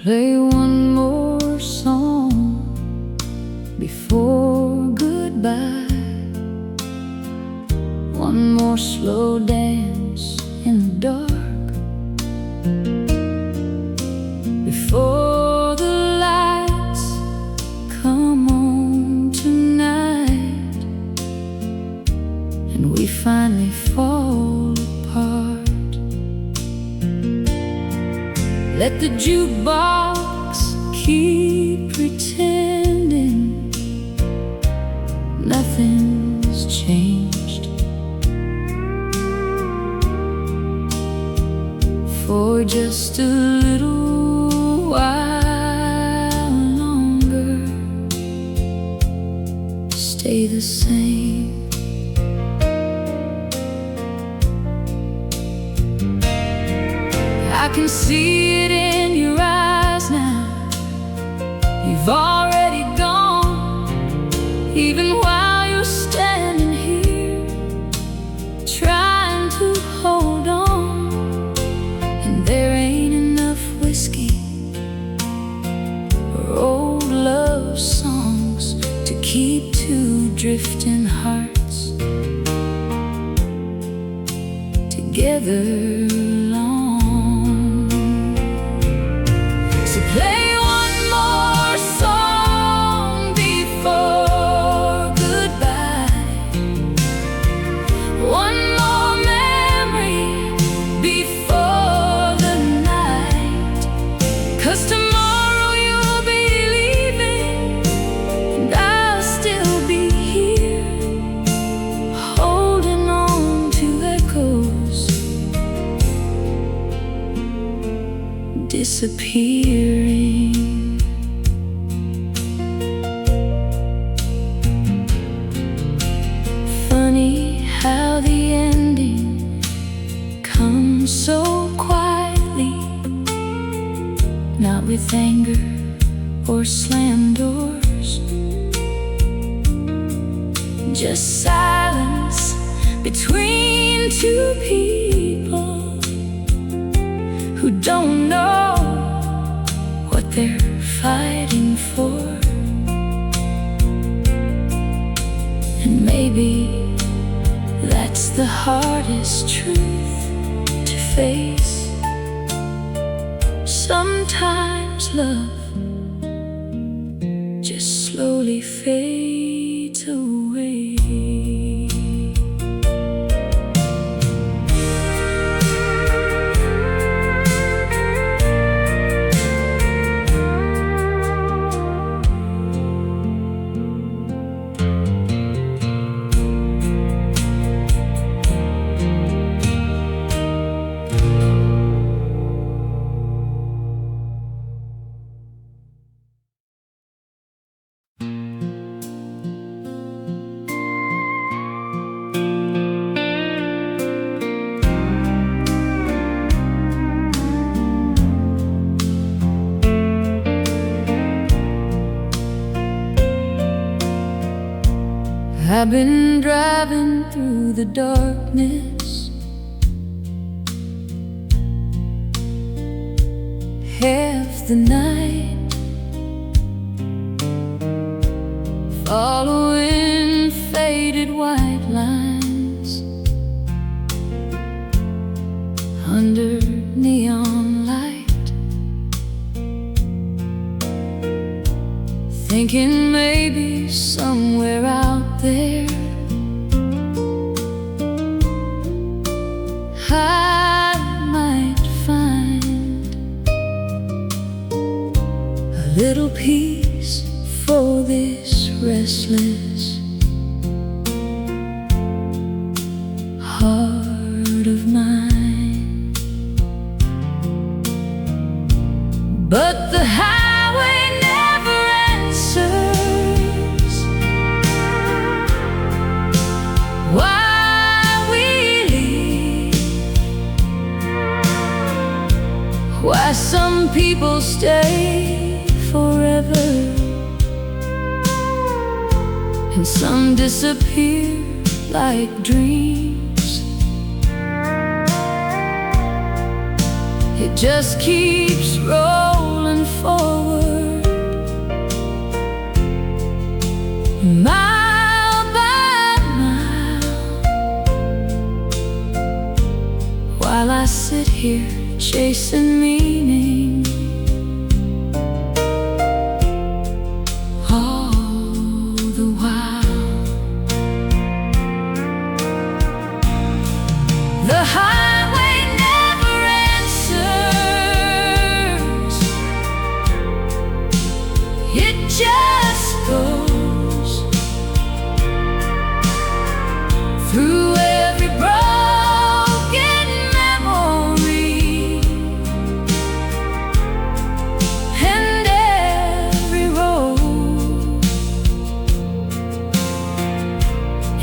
Play one more song before goodbye. One more slow dance in the dark, before the lights come on tonight and we finally fall apart. Let the jukebox keep pretending nothing's changed for just a little while longer. Stay the same. I can see it in your eyes now. You've already gone, even while you're standing here trying to hold on. And there ain't enough whiskey or old love songs to keep two drifting hearts together. Play one more song before goodbye. One more memory before the night. 'Cause tomorrow you'll be leaving and I'll still be here, holding on to echoes disappearing. Funny how the ending comes so quietly, not with anger or slammed doors, just silence between two people who don't know what they're fighting for. And maybe that's the hardest truth to face. Sometimes love just slowly fades away. I've been driving through the darkness, half the night, following faded white lines under neon light, thinking maybe somewhere out there I might find a little peace for this restless heart of mine. But the highway never answers why we leave, why some people stay forever and some disappear like dreams. It just keeps rolling forward. forward, mile by mile, while I sit here chasing meaning. All the while, the highway never answers. It just goes through every broken memory and every road.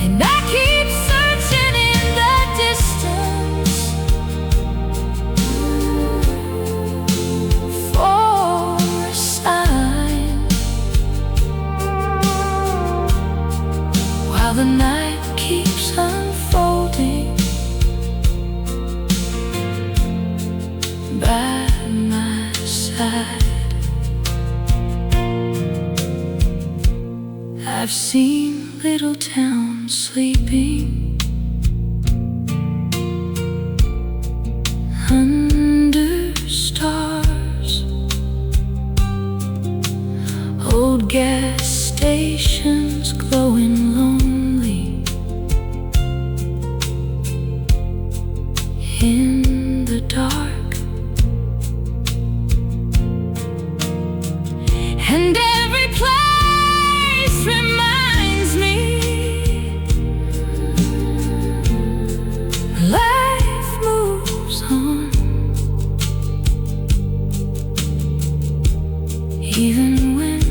And I keep searching in the distance for a sign, while the night keeps unfolding by my side. I've seen little towns sleeping under stars, old gas stations glowing lonely in the dark, and every place reminds me life moves on, even when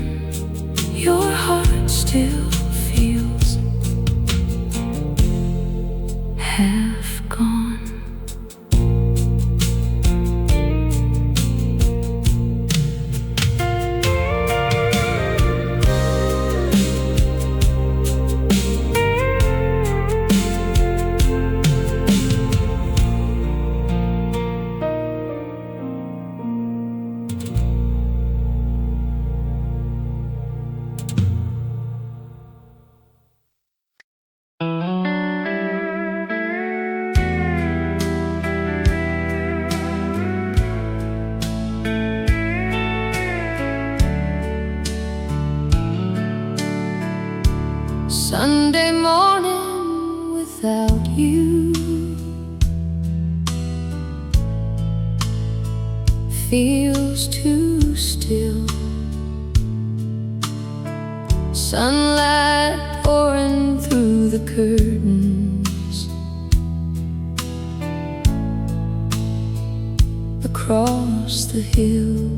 your heart still feels half gone. Sunday morning without you feels too still. Sunlight pouring through the curtains across the hill.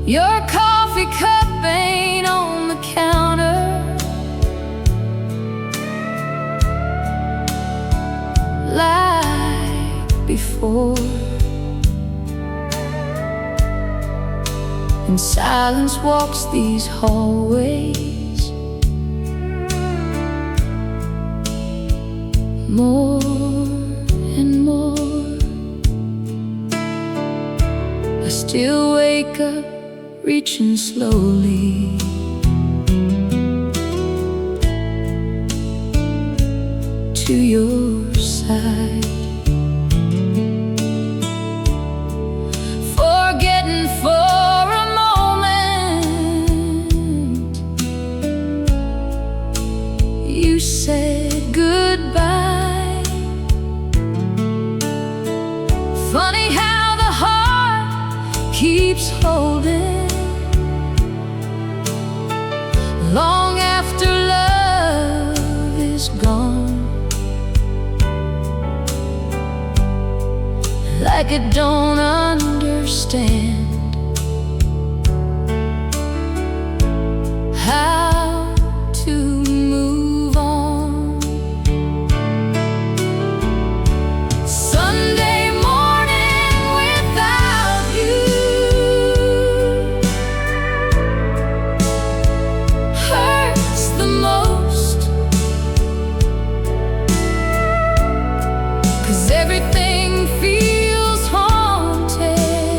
Your coffee cup ain't on the counter, like before. And silence walks these hallways, more and more. I still wake up reaching slowly to your side, forgetting for a moment you said goodbye. Funny how the heart keeps holding long after love is gone, like it don't understand how to move on. Sunday morning without you hurts the most, 'cause everything feels haunted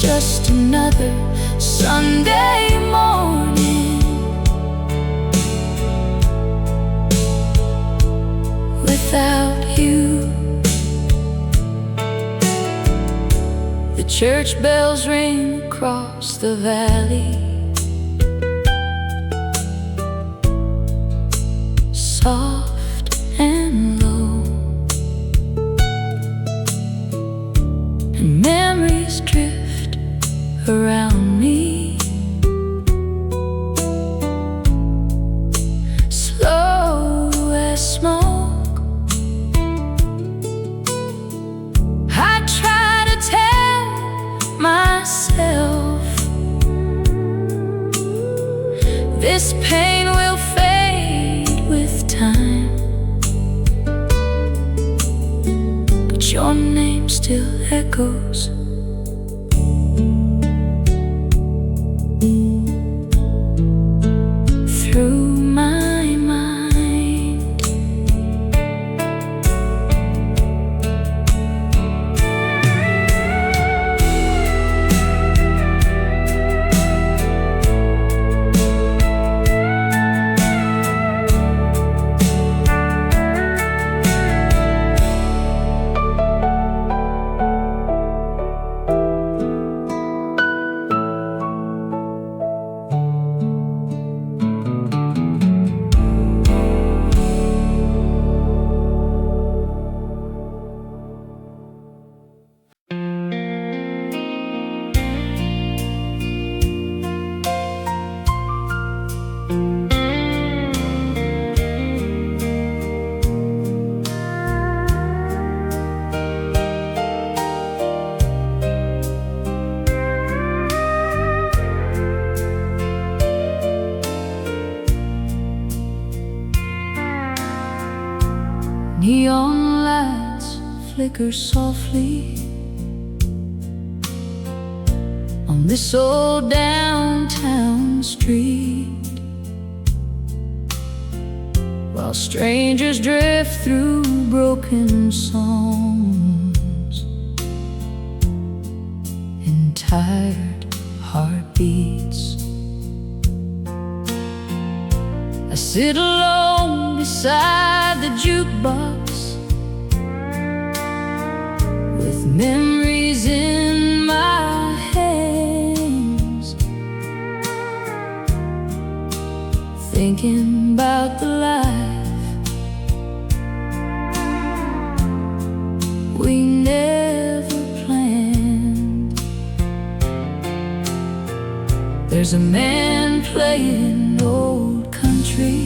just another Sunday morning without you. The church bells ring across the valley, soft and low, and memories drift around me, slow as smoke. I try to tell myself this pain will fade with time, but your name still echoes through my mind. Neon lights flicker softly on this old downtown street, while strangers drift through broken songs and tired heartbeats. I sit alone beside the jukebox with memories in my hands, thinking about the life we never planned. There's a man playing old country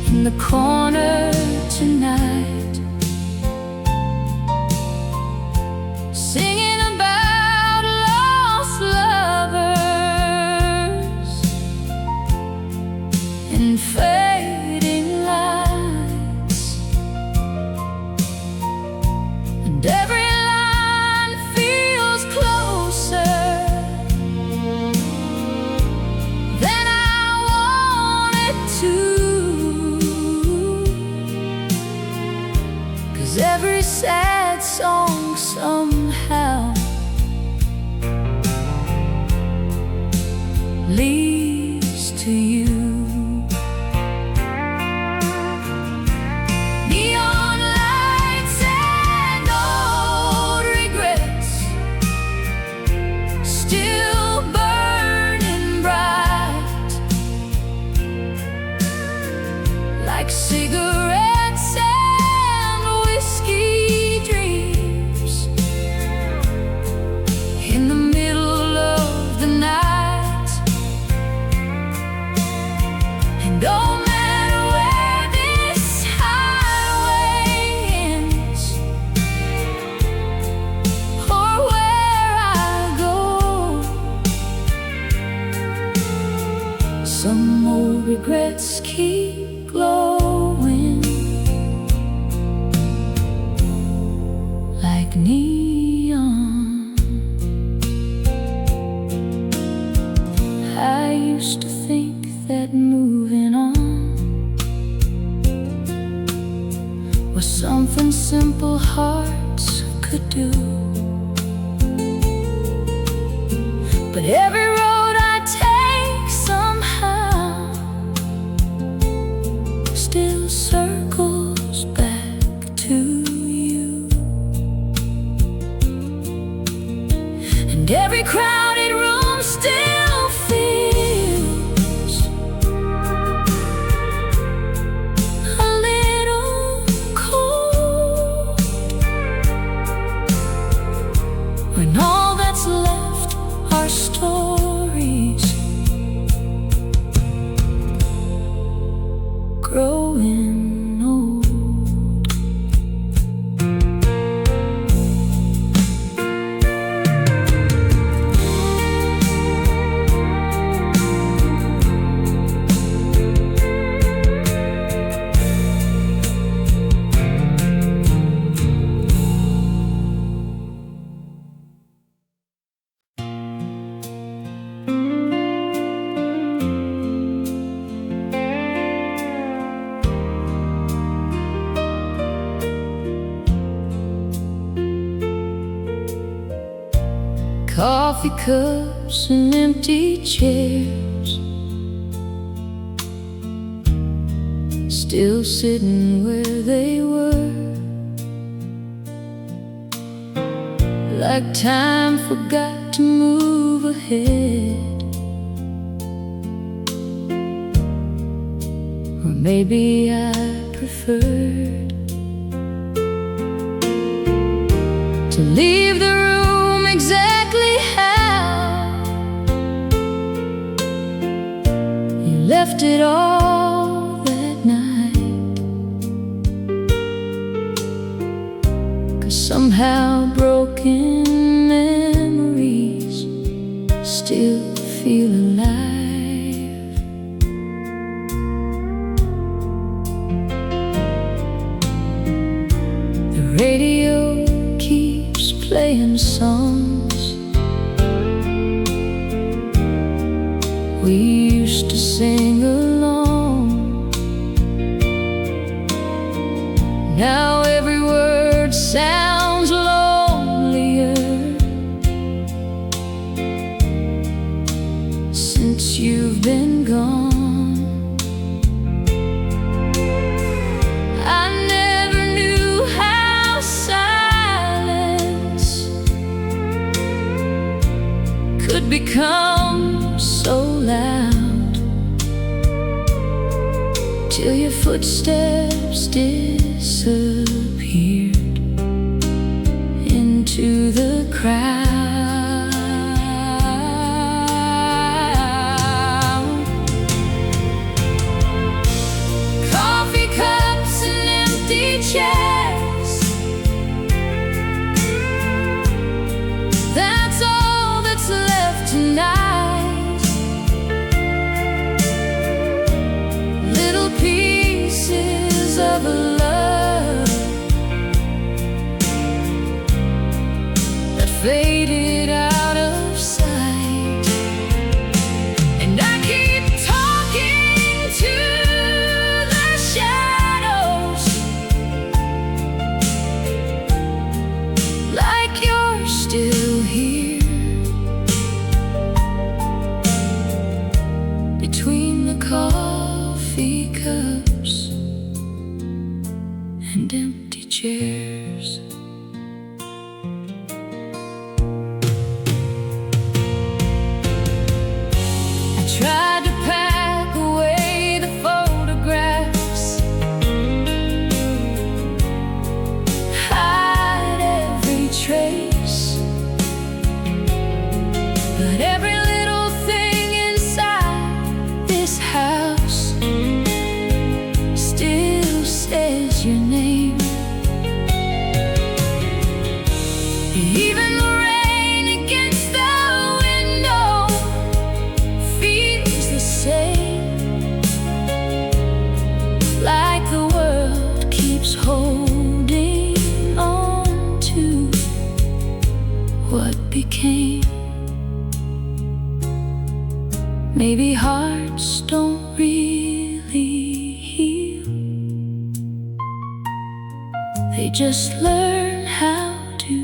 in the corner tonight, singing about lost lovers and fading lights, and every line feels closer than I want it to. Every sad song somehow leads to you. Neon lights and old regrets still burning bright, like cigarettes and whiskey dreams in the middle of the night. And no matter where this highway ends or where I go, some old regrets keep glowing like neon. I used to think that moving on was something simple hearts could could do. But every road I take somehow still circles back to you. And every crowded room still feels a little cold when all that's left are stories growing old. Coffee cups and empty chairs, still sitting where they were, like time forgot to move ahead. Or maybe I preferred to leave the room exactly how you left it all that night. 'Cause somehow broken memories still feel alive. The radio keeps playing songs we used to sing along. Now every word sounds lonelier since you've been gone. I never knew how silence could become so loud, till your footsteps disappeared into the crowd. Coffee cups and empty chairs, that's all that's left tonight. Little pieces of a love that faded out of sight. And I keep talking to the shadows like you're still here, between the coffee cups and empty chairs. I tried to pack away the photographs, hide every trace, but every little thing inside this house still says your name. Even the rain against the window feels the same, like the world keeps holding on to what became. Maybe hearts don't really heal, they just learn how to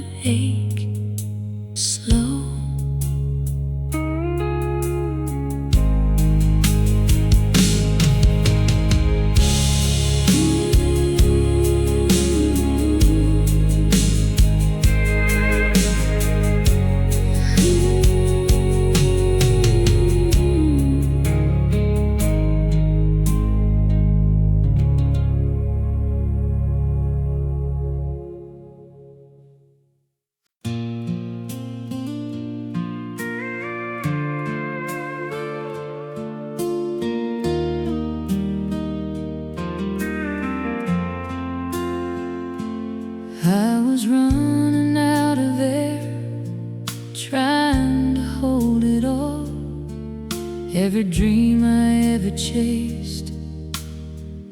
Every dream I ever chased,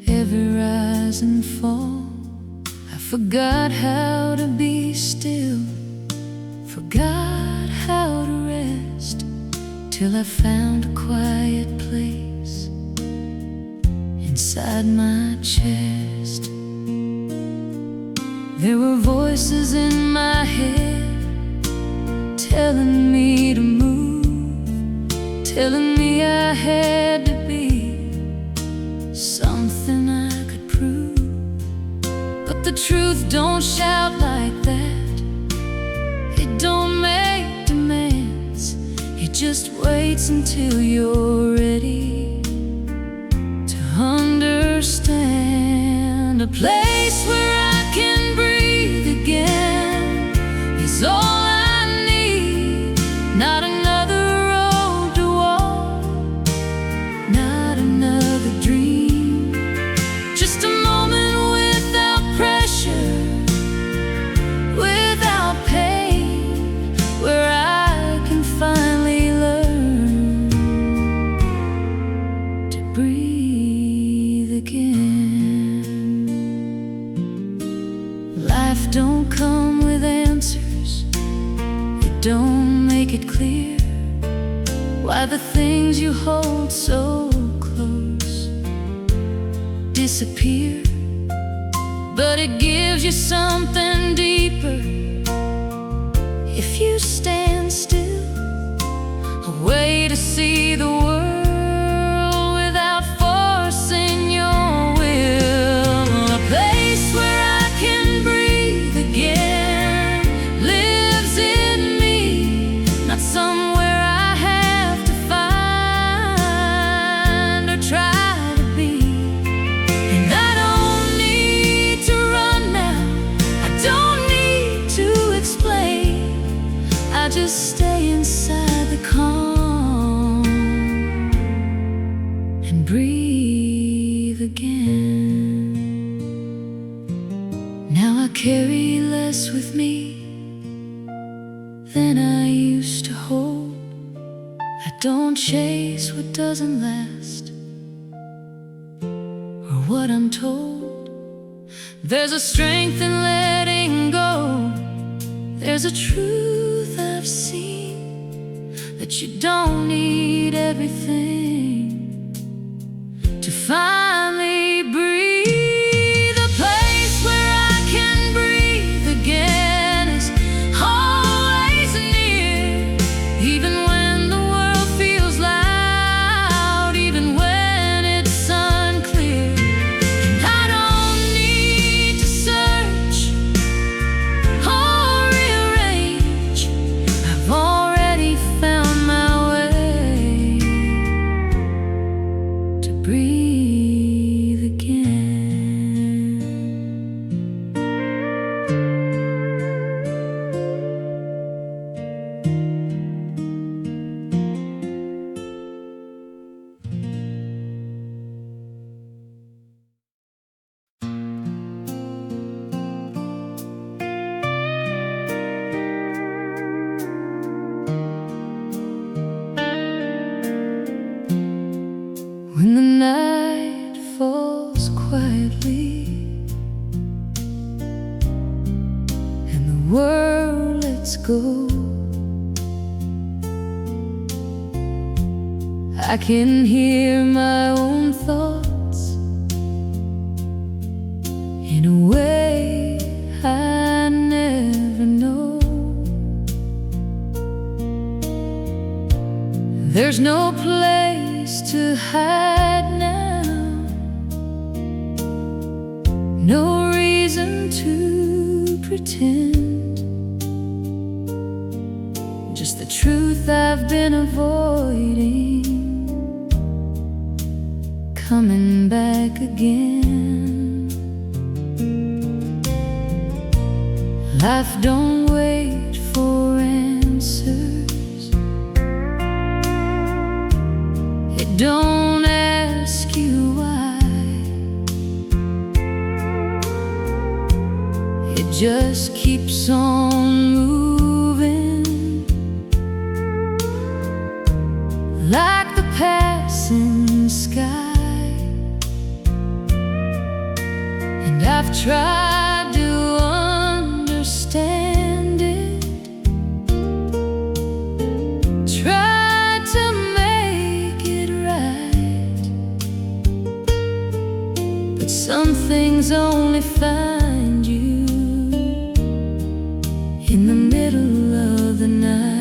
every rise and fall, I forgot how to be still, forgot how to rest, till I found a quiet place inside my chest. There were voices in my head telling me to move, telling me I had to be something I could prove. But the truth don't shout like that, it don't make demands, it just waits until you're ready to understand. A place where I can breathe again is all I need. Not another road to walk, not another dream, just a moment without pressure, without pain, where I can finally learn to breathe again. Life don't come with answers, it don't make it clear why the things you hold so close disappear. But it gives you something deeper if you stand still, a way to see the world without forcing your will. A place where I can breathe again lives in me, not somewhere I have to find or try to be. And I don't need to run now, I don't need to explain, I just stay inside the calm and breathe again. Now I carry less with me than I used to hold. I don't chase what doesn't last or what I'm told. There's a strength in letting go, there's a truth I've seen, that you don't need everything to finally breathe. A place where I can breathe again is always near, even when the world feels loud, even when it's unclear. And I don't need to search or rearrange, I've already found my way to breathe again. When the night falls quietly and the world lets go, I can hear my own thoughts in a way I never know. There's no place to hide now, no reason to pretend, just the truth I've been avoiding coming back again. Life don't wait for answers, it don't ask you why, it just keeps on moving like the past open sky, and I've tried to understand it, tried to make it right, but some things only find you in the middle of the night.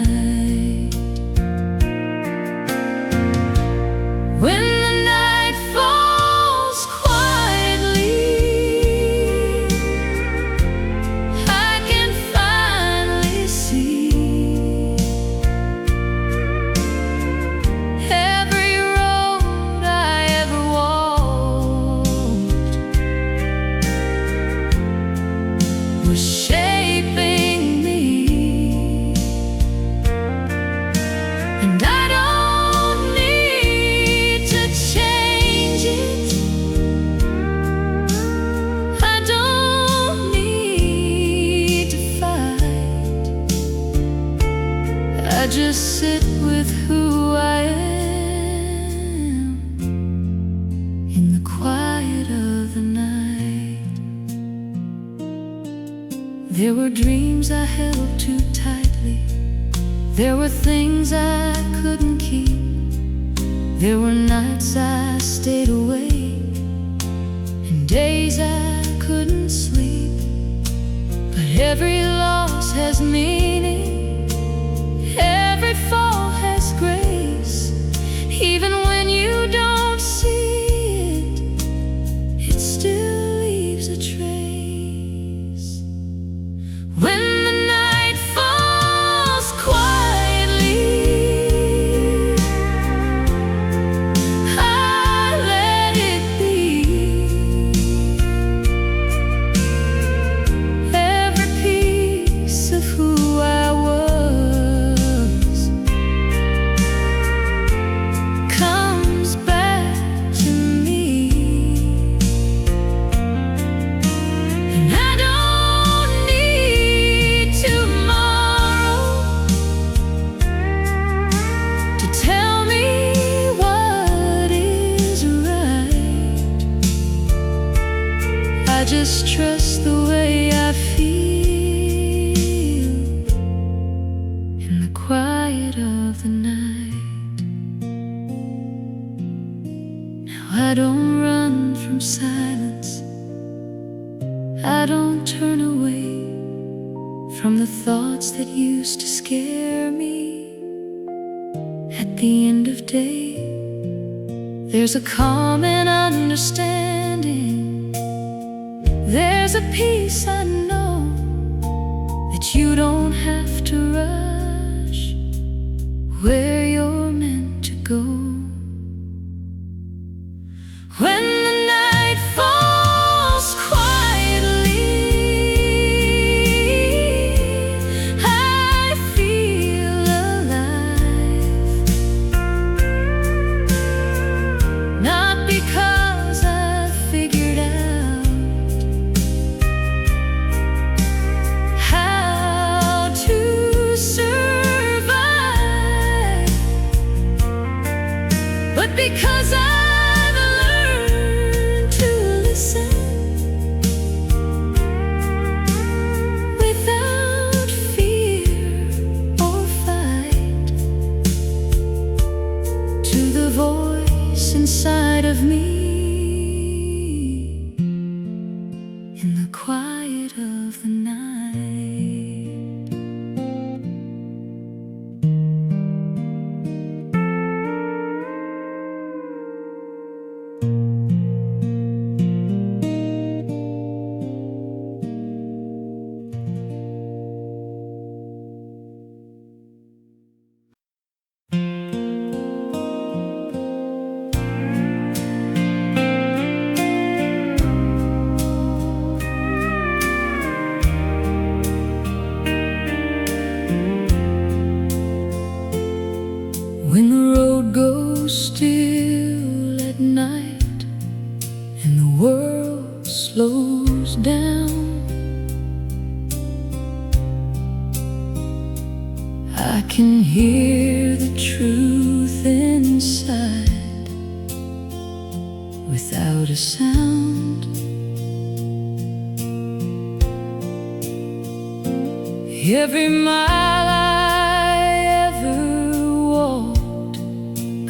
When the night falls quietly, I can finally see every road I ever walked was shaping me, and I don't need to change it. I don't need to fight. I just sit with who I am in the quiet of the night. There were dreams I held too tightly. There were things I couldn't keep. There were nights I stayed awake and days I couldn't sleep. But every loss has meaning, every fall has grace. Even when you don't see it, it still leaves a trace. When the night falls quietly, I let it be. Every piece of who I was comes back to me, and I don't need tomorrow to tell me what is right. I just trust the way I feel in the quiet of the night. Now I don't run from silence, I don't turn away from the thoughts that used to scare me. At the end of day, there's a calm and understanding. There's a peace I know, that you don't have to rush where you're meant to go. When the night falls quietly, I feel alive. Not because I've figured out how to survive, but because I've learned to listen without fear or fight to the voice inside of me in the quiet of the night. When the road goes still at night and the world slows down, I can hear the truth inside sound. Every mile I ever walked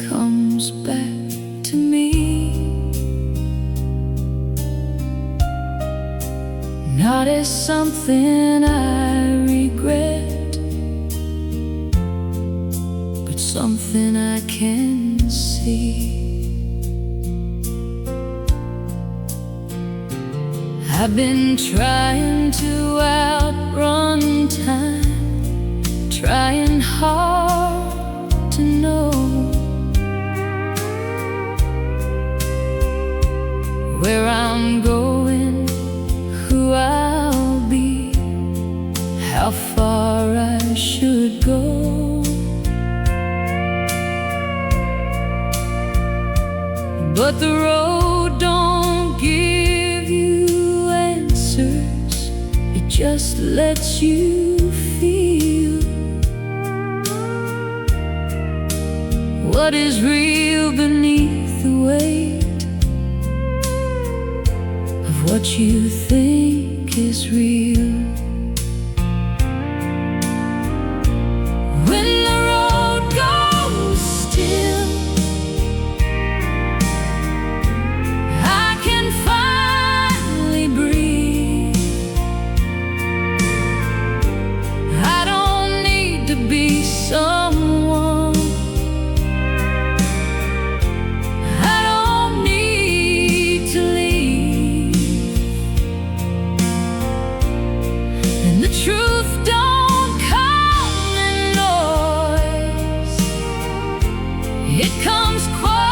comes back to me. Not as something I regret, but something I can see. I've been trying to outrun time, trying hard to know where I'm going, who I'll be, how far I should go. But the road don't give you answers, it just lets you feel what is real beneath the weight of what you think is real. When the road goes still, I can finally breathe. I don't need to be someone, I don't need to leave. And the truth don't come in noise, it comes quietly.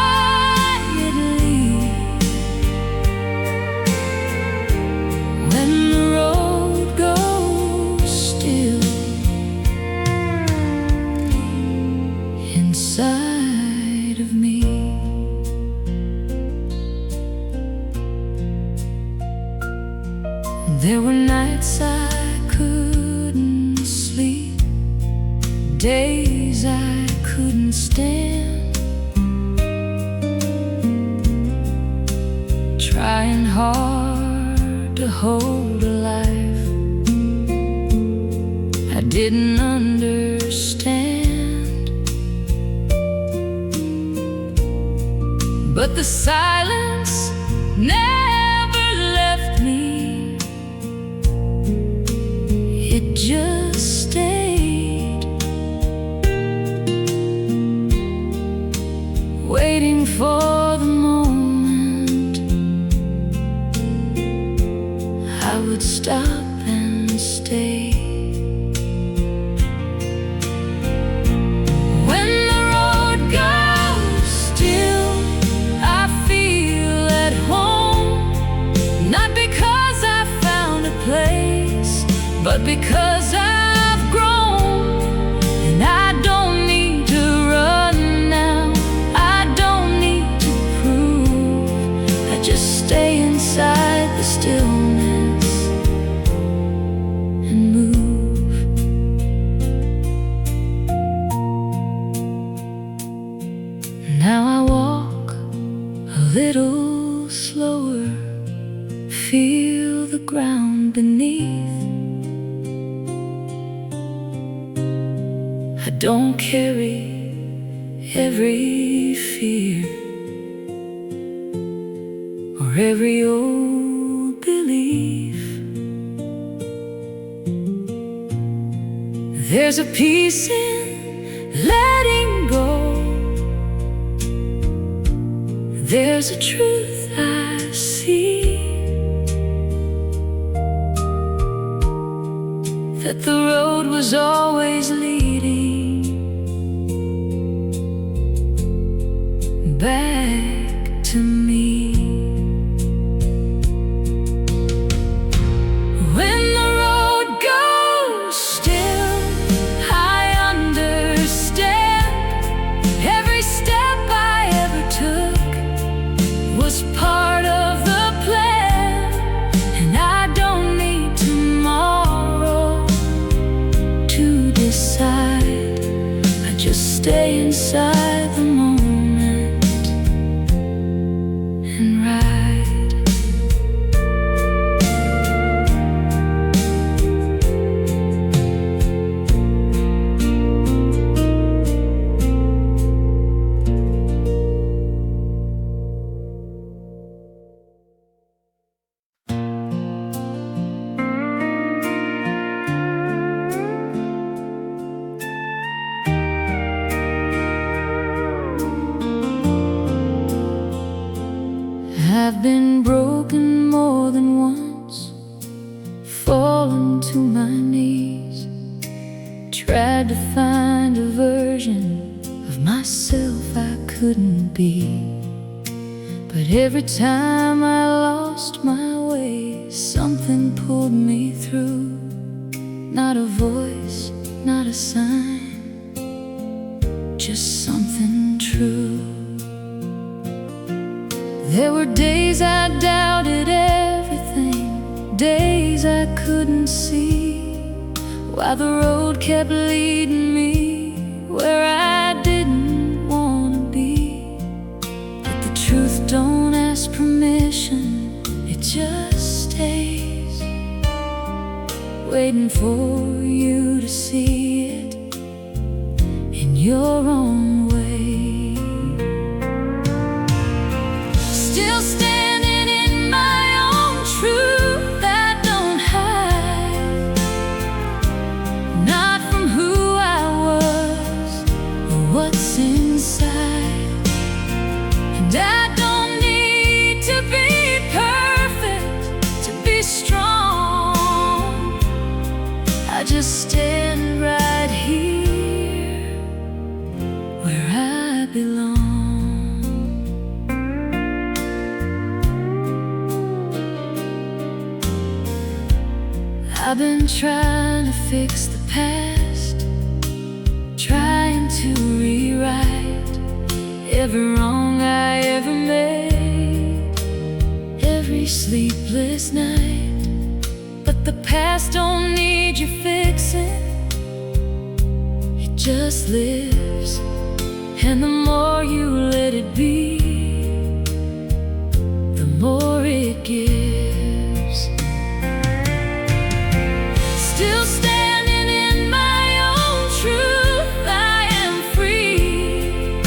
When the road goes still inside of me. There were nights I couldn't sleep, days I couldn't stand, trying hard to hold a life I didn't understand. But the silence never left me, it just stayed, waiting for the moment I would stop and stay. When the road goes still, I feel at home, not because I found a place, but because I've grown. And I don't need to run now, I don't need to prove, I just stay inside the stillness and move. Now I walk a little slower, feel the ground beneath. I don't carry every fear or every old belief. There's a peace in letting go, there's a truth I see, that the road was always leading back to me. When the road goes still, I understand every step I ever took was part of the plan. And I don't need tomorrow to decide, I just stay inside the moment myself I couldn't be. But every time I lost my way, something pulled me through. Not a voice, not a sign, just something true. There were days I doubted everything, days I couldn't see, while the road kept leading me where I didn't want to be. But the truth don't ask permission, it just stays, waiting for you to see it in your own way. Still standing in my own truth, I don't hide, not from who I was or what's inside. And I don't need to be perfect to be strong. I just stand right here where I belong. I've been trying to fix the past, trying to rewrite every wrong I ever made, every sleepless night. But the past don't need you fixing, it just lives. And the more you let it be, the more it gives. Still standing in my own truth, I am free,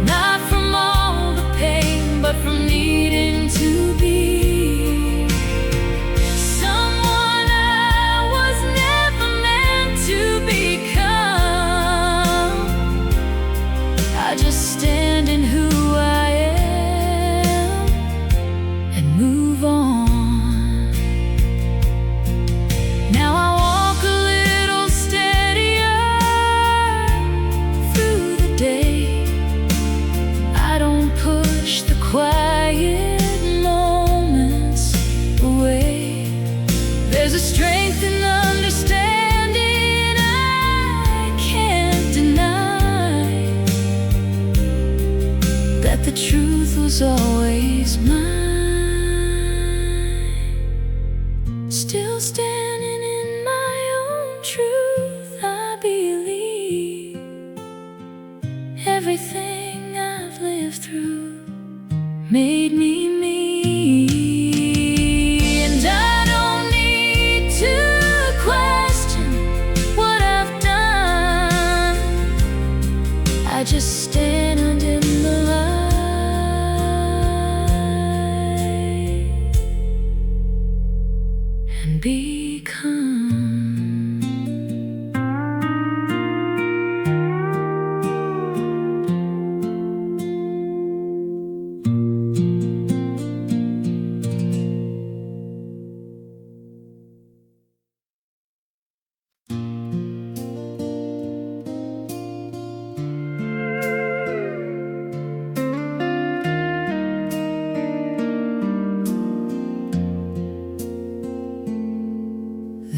not from all the pain, but from needing to be someone I was never meant to become. I just stand in who I am and move on. Now I walk a little steadier through the day. I don't push the quiet moments away. There's a strength in understanding I can't deny, that the truth was always mine. Still standing in my own truth, I believe everything I've lived through made me me. And I don't need to question what I've done, I just stand in the light and become.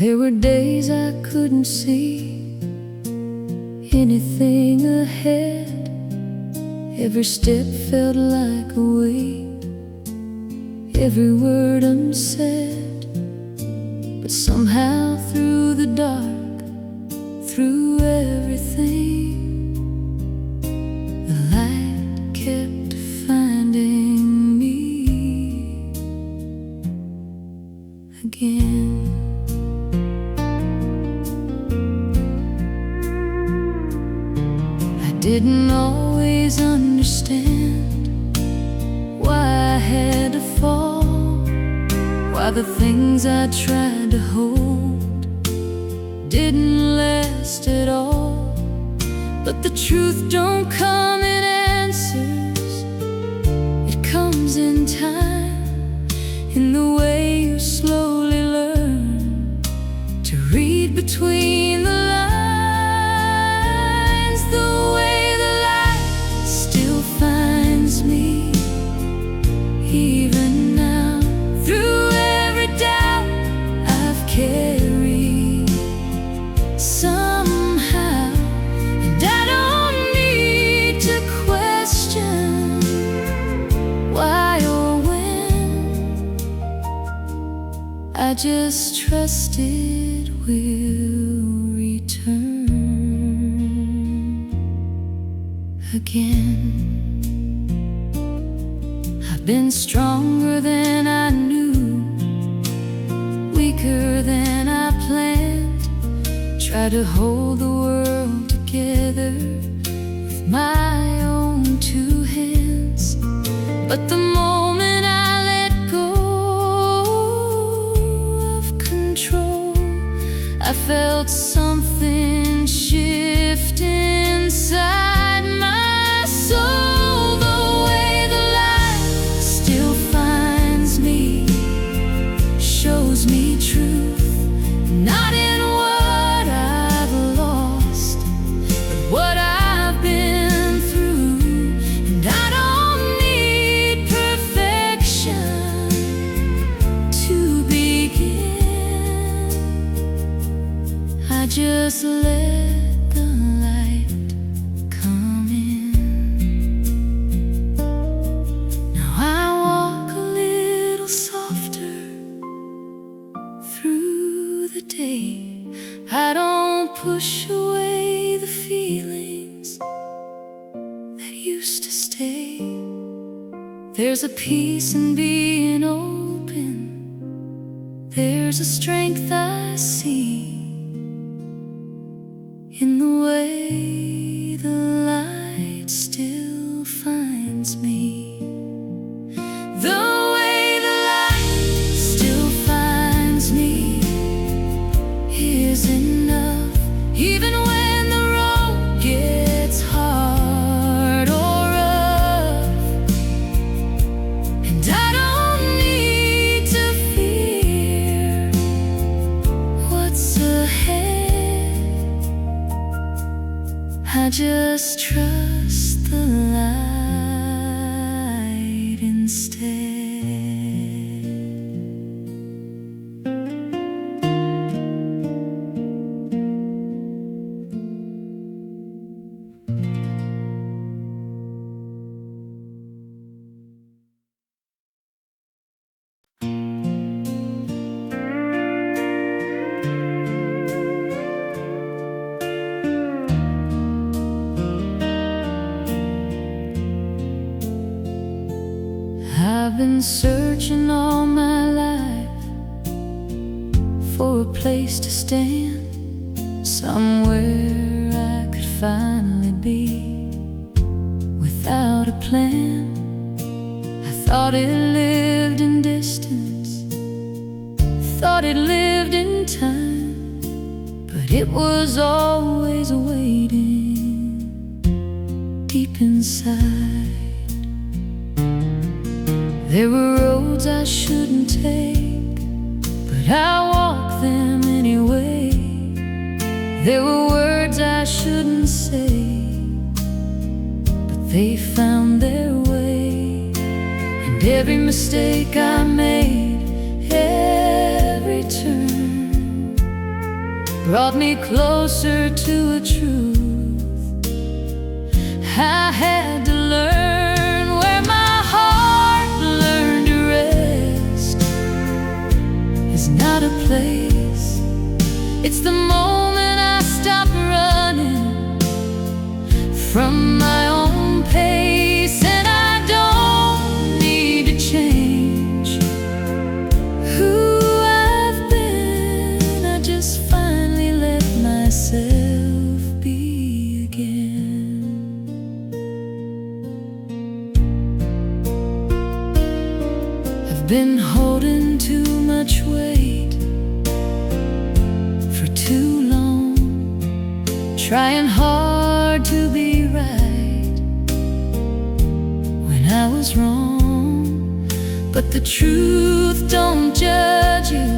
There were days I couldn't see anything ahead. Every step felt like a weight, every word unsaid. But somehow through the dark, through everything, the light kept finding me again. Didn't always understand why I had to fall, why the things I tried to hold didn't last at all. But the truth don't come in answers, it comes in time, in the way you slowly learn to read between the lines, the way just trust it will return again. I've been stronger than I knew, weaker than I planned. Try to hold the world together with my own two hands. But the moment I let go of control, I felt something shift inside my soul. The way the light still finds me, shows me truth, not in what I've lost, but what I've been through. And I don't need perfection to begin. I just let the light come in. Now I walk a little softer through the day. I don't push away the feelings that used to stay. There's a peace in being open, there's a strength I see in the way the light still finds me. The way the light still finds me is enough, even when the road gets hard or rough. And I don't need to fear what's ahead. I just trust the light instead. I've been searching all my life for a place to stand, somewhere I could finally be without a plan. I thought it lived in distance, thought it lived in time, but it was always waiting deep inside. There were roads I shouldn't take, but I walked them anyway. There were words I shouldn't say, but they found their way. And every mistake I made, every turn, brought me closer to a truth I had to learn. Where my heart learned to rest is not a place, it's the moment I stop running from my own pace. And I don't need to change who I've been, I just finally let myself be again. I've been holding too much weight for too long, trying hard to be right when I was wrong. But the truth don't judge you,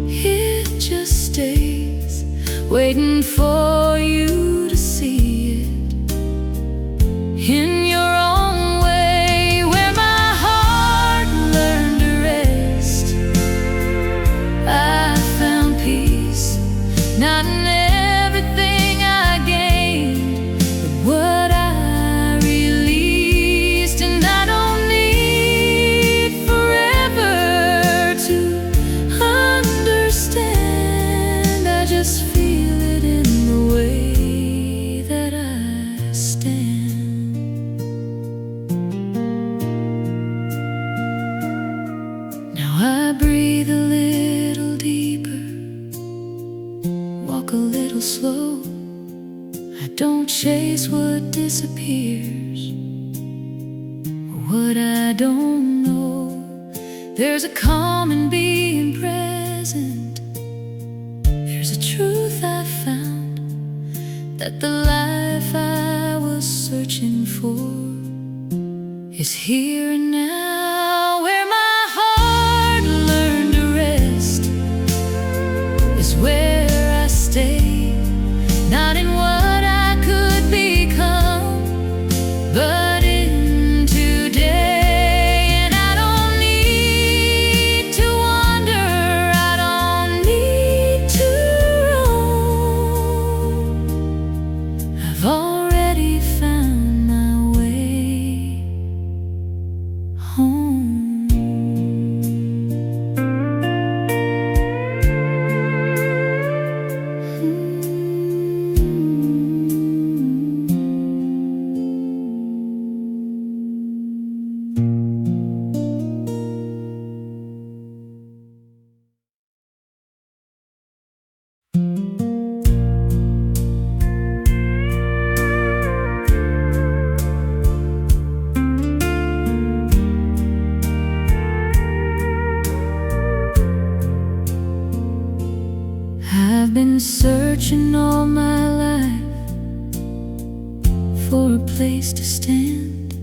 it just stays waiting for you to see it in your own way. Where my heart learned to rest, I found peace, not in everything I gained, but what I released. And I don't need forever to disappears. What I don't know, there's a calm in being present. There's a truth I found, that the life I was searching for is here and now. Where my heart learned to rest is where I stay, not in what I could become, but in today. And I don't need to wander, I don't need to roam. I've already found my way home. I've been searching all my life for a place to stand,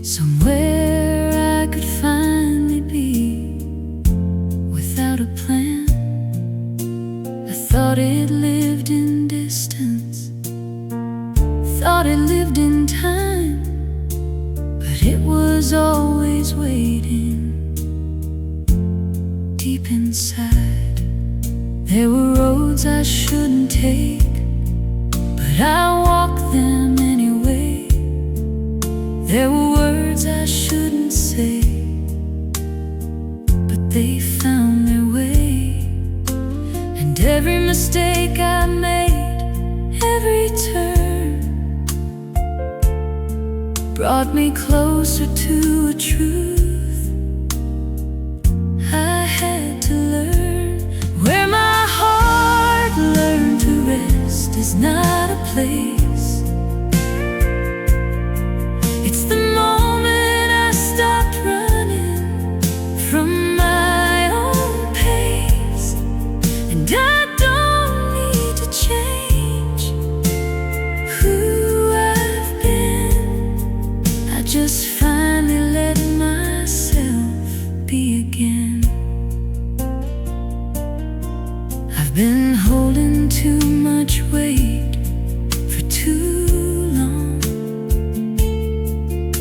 somewhere I could finally be without a plan. I thought it lived in distance, thought it lived in time, but it was always waiting deep inside. There were roads I shouldn't take, but I walked them anyway. There were words I shouldn't say, but they found their way. And every mistake I made, every turn, brought me closer to a truth I had to learn. Where my heart learned to rest is not a place, it's the moment I stopped running from my own pace. And I don't need to change who I've been, I just finally let myself be again. I've been holding too much weight for too long,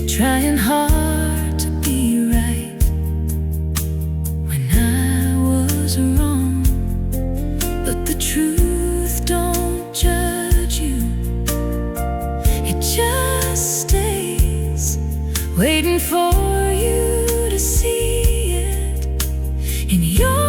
trying hard to be right when I was wrong. But the truth don't judge you, it just stays waiting for you to see it in your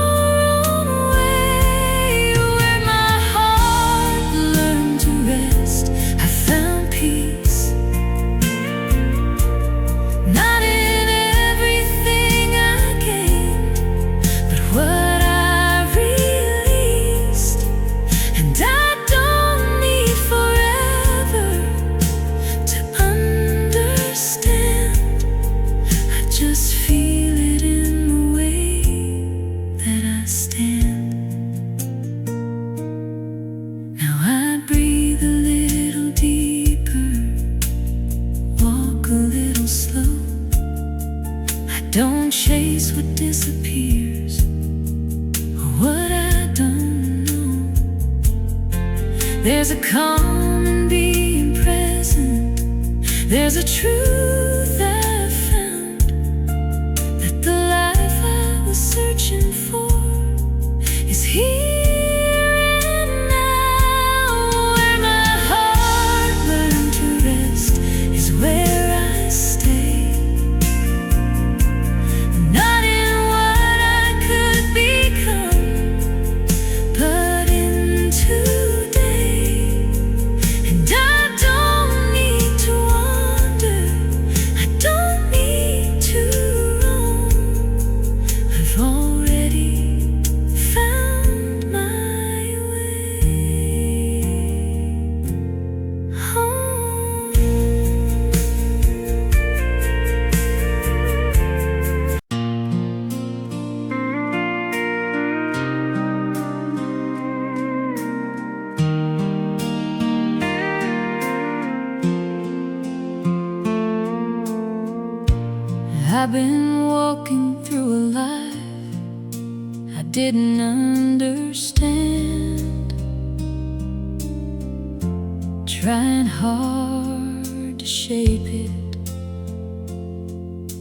don't chase what disappears or what I don't know. There's a calm in being present, there's a truth I found, that the life I was searching for is here. I've been walking through a life I didn't understand, trying hard to shape it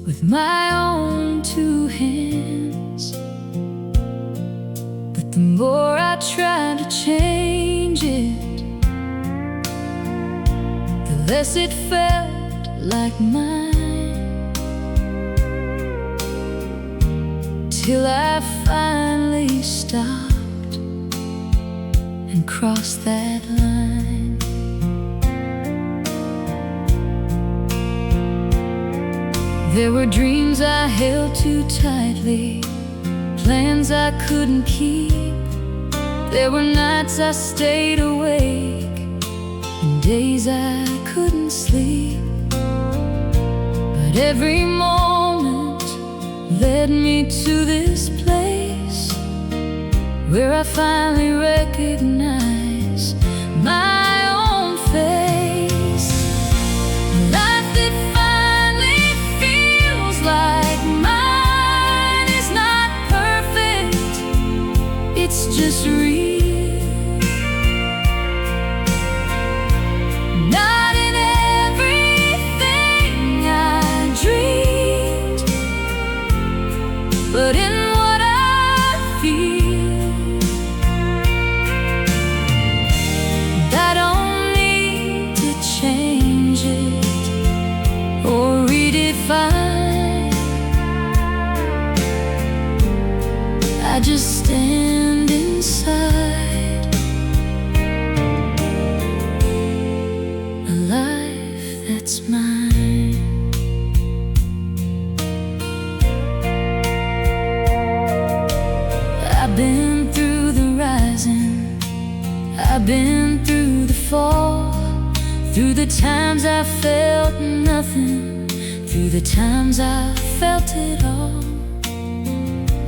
with my own two hands. But the more I tried to change it, the less it felt like mine. Till I finally stopped and crossed that line. There were dreams I held too tightly, plans I couldn't keep. There were nights I stayed awake and days I couldn't sleep. But every moment led me to this place where I finally recognize my own face. A life that finally feels like mine is not perfect, it's just real. Not in everything I dreamed, but in what I feel. I don't need to change it or redefine. I just stand inside a life that's mine. I've been through the rising, I've been through the fall, through the times I felt nothing, through the times I felt it all.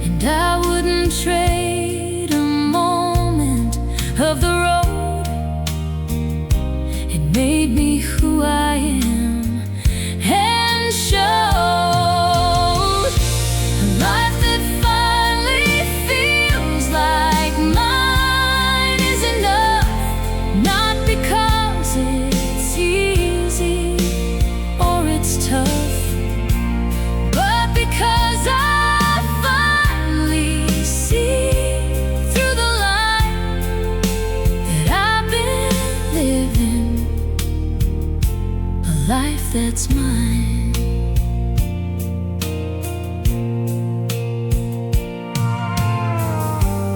And I wouldn't trade a moment of the road. It made me who I am and showed a life that finally feels like mine is enough. Not because it's easy or it's tough, but because I finally see through the light that I've been living, a life that's mine.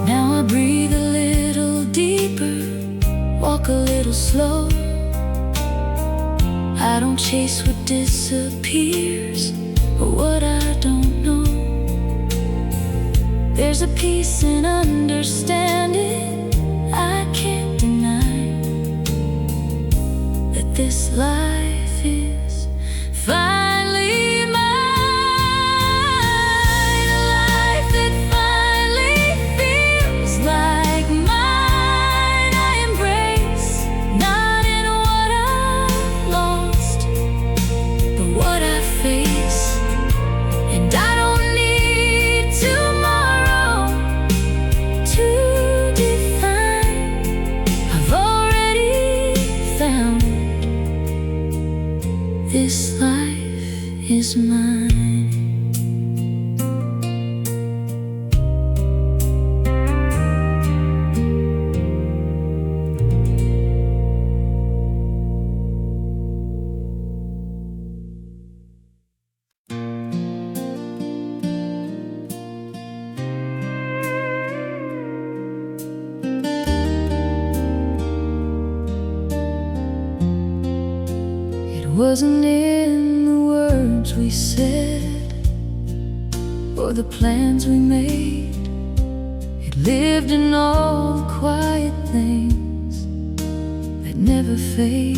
Now I breathe a little deeper, walk a little slow. I don't chase what disappears or what I don't know. There's a peace in understanding I can't deny, that this life is finally mine. A life that finally feels like mine. I embrace, not in what I've lost, but what I face. And I don't need tomorrow to define. I've already found this life is mine. It wasn't in the words we said or the plans we made. It lived in all the quiet things that never fade,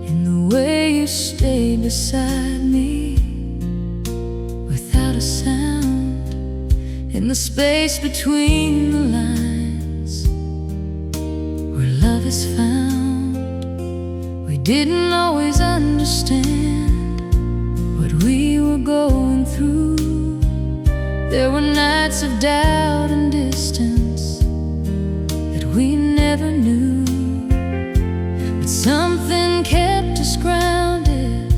in the way you stayed beside me without a sound, in the space between the lines where love is found. We didn't always understand what we were going through. There were nights of doubt and distance that we never knew, but something kept us grounded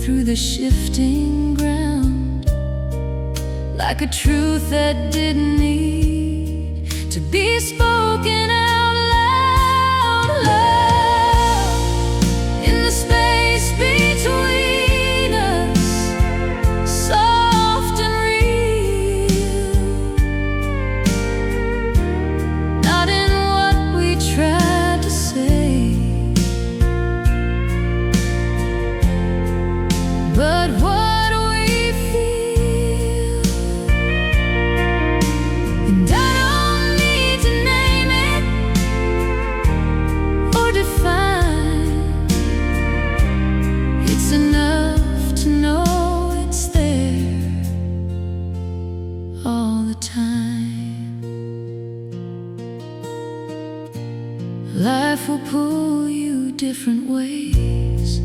through the shifting ground, like a truth that didn't need to be spoken out loud. Love in the space between us, soft and real, not in what we tried to say, but what we feel. And I don't need to name it or define. It's enough to know it's there all the time. Life will pull you different ways,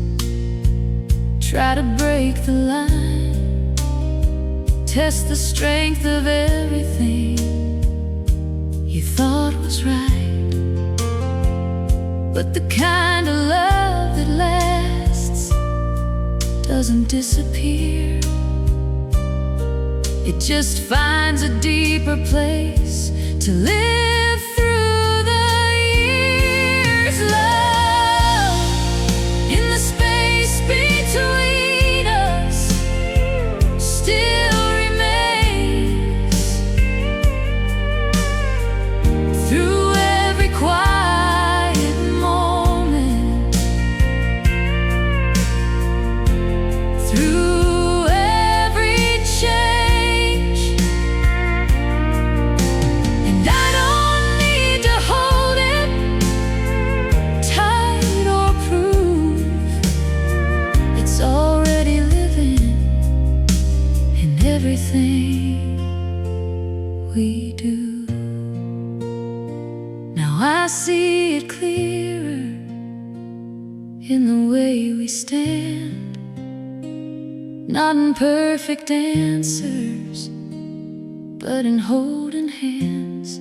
try to break the line, test the strength of everything you thought was right. But the kind of love that lasts doesn't disappear. It just finds a deeper place to live through the years. Love in the space between us still remains. Through every quiet moment, through every change. And I don't need to hold it tight or prove it's already living in everything we do. Now I see it clearer in the way we stand, not in perfect answers, but in holding hands.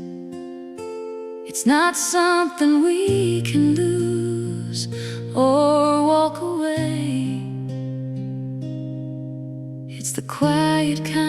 It's not something we can lose or walk away. It's the quiet kind